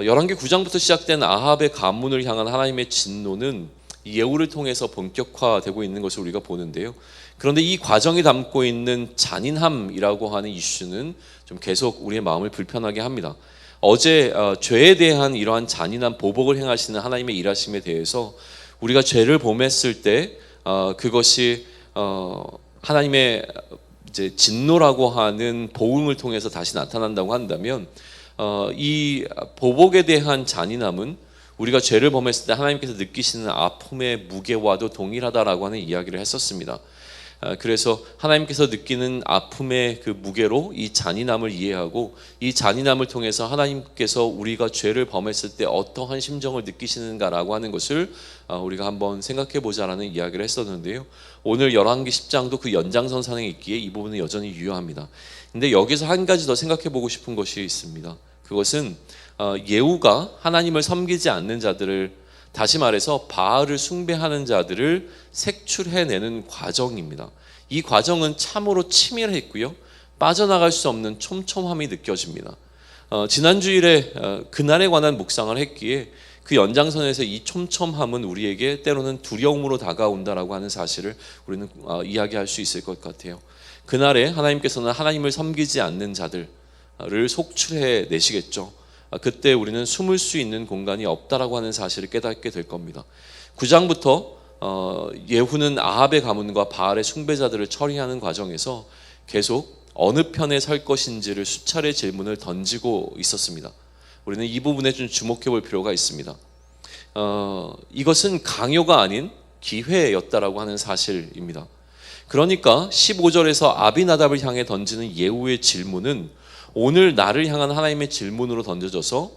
열왕기 9장부터 시작된 아합의 가문을 향한 하나님의 진노는 예후를 통해서 본격화되고 있는 것을 우리가 보는데요. 그런데 이 과정이 담고 있는 잔인함이라고 하는 이슈는 좀 계속 우리의 마음을 불편하게 합니다. 어제 죄에 대한 이러한 잔인한 보복을 행하시는 하나님의 일하심에 대해서 우리가 죄를 범했을 때 그것이 하나님의 이제 진노라고 하는 보응을 통해서 다시 나타난다고 한다면 이 보복에 대한 잔인함은 우리가 죄를 범했을 때 하나님께서 느끼시는 아픔의 무게와도 동일하다라고 하는 이야기를 했었습니다. 그래서 하나님께서 느끼는 아픔의 그 무게로 이 잔인함을 이해하고 이 잔인함을 통해서 하나님께서 우리가 죄를 범했을 때 어떠한 심정을 느끼시는가라고 하는 것을 우리가 한번 생각해 보자라는 이야기를 했었는데요. 오늘 열왕기 10장도 그 연장선상에 있기에 이 부분은 여전히 유효합니다. 근데 여기서 한 가지 더 생각해 보고 싶은 것이 있습니다. 그것은 예후가 하나님을 섬기지 않는 자들을, 다시 말해서 바알을 숭배하는 자들을 색출해내는 과정입니다. 이 과정은 참으로 치밀했고요, 빠져나갈 수 없는 촘촘함이 느껴집니다. 지난 주일에 그날에 관한 묵상을 했기에 그 연장선에서 이 촘촘함은 우리에게 때로는 두려움으로 다가온다라고 하는 사실을 우리는 이야기할 수 있을 것 같아요. 그날에 하나님께서는 하나님을 섬기지 않는 자들을 속출해 내시겠죠. 그때 우리는 숨을 수 있는 공간이 없다라고 하는 사실을 깨닫게 될 겁니다. 9장부터 예후는 아합의 가문과 바알의 숭배자들을 처리하는 과정에서 계속 어느 편에 설 것인지를 수차례 질문을 던지고 있었습니다. 우리는 이 부분에 좀 주목해 볼 필요가 있습니다. 이것은 강요가 아닌 기회였다라고 하는 사실입니다. 그러니까 15절에서 아비나답을 향해 던지는 예후의 질문은 오늘 나를 향한 하나님의 질문으로 던져져서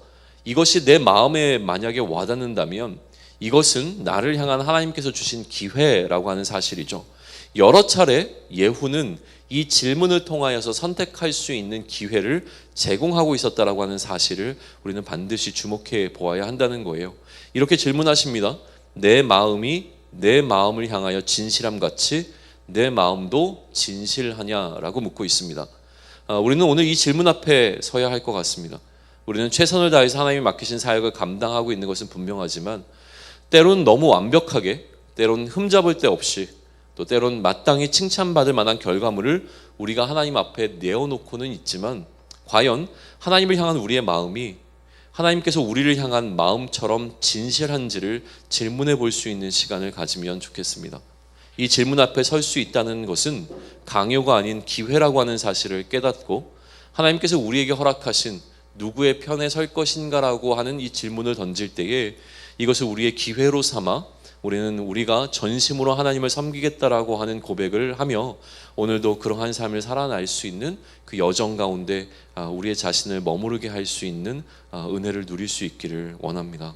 이것이 내 마음에 만약에 와닿는다면 이것은 나를 향한 하나님께서 주신 기회라고 하는 사실이죠. 여러 차례 예후는 이 질문을 통하여서 선택할 수 있는 기회를 제공하고 있었다라고 하는 사실을 우리는 반드시 주목해 보아야 한다는 거예요. 이렇게 질문하십니다. 내 마음이 내 마음을 향하여 진실함 같이 내 마음도 진실하냐라고 묻고 있습니다. 우리는 오늘 이 질문 앞에 서야 할 것 같습니다. 우리는 최선을 다해서 하나님이 맡기신 사역을 감당하고 있는 것은 분명하지만 때론 너무 완벽하게, 때론 흠잡을 데 없이, 또 때론 마땅히 칭찬받을 만한 결과물을 우리가 하나님 앞에 내어놓고는 있지만 과연 하나님을 향한 우리의 마음이 하나님께서 우리를 향한 마음처럼 진실한지를 질문해 볼 수 있는 시간을 가지면 좋겠습니다. 이 질문 앞에 설 수 있다는 것은 강요가 아닌 기회라고 하는 사실을 깨닫고 하나님께서 우리에게 허락하신 누구의 편에 설 것인가라고 하는 이 질문을 던질 때에 이것을 우리의 기회로 삼아 우리는 우리가 전심으로 하나님을 섬기겠다라고 하는 고백을 하며 오늘도 그러한 삶을 살아날 수 있는 그 여정 가운데 우리의 자신을 머무르게 할 수 있는 은혜를 누릴 수 있기를 원합니다.